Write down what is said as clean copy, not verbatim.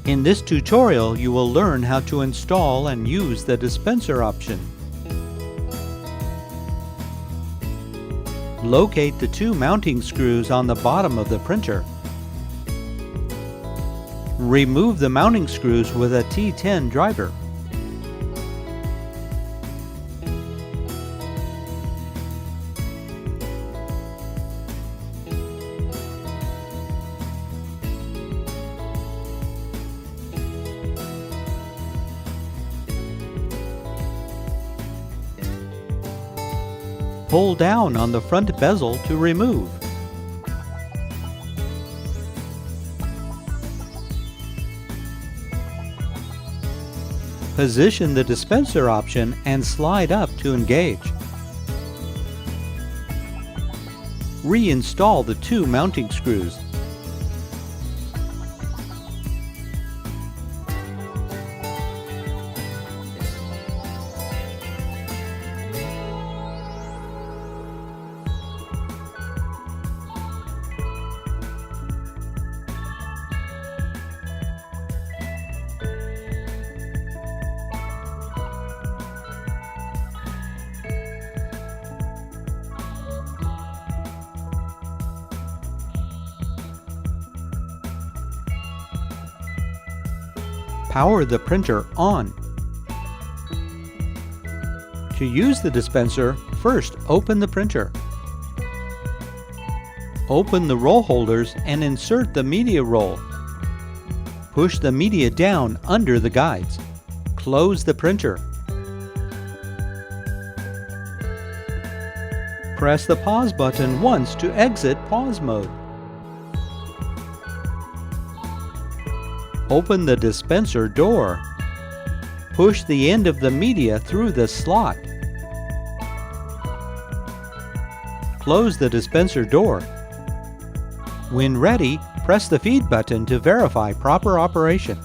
In this tutorial, you will learn how to install and use the dispenser option. Locate the two mounting screws on the bottom of the printer. Remove the mounting screws with a T10 driver. Pull down on the front bezel to remove. Position the dispenser option and slide up to engage. Reinstall the two mounting screws. Power the printer on. To use the dispenser, first open the printer. Open the roll holders and insert the media roll. Push the media down under the guides. Close the printer. Press the pause button once to exit pause mode. Open the dispenser door. Push the end of the media through the slot. Close the dispenser door. When ready, press the feed button to verify proper operation.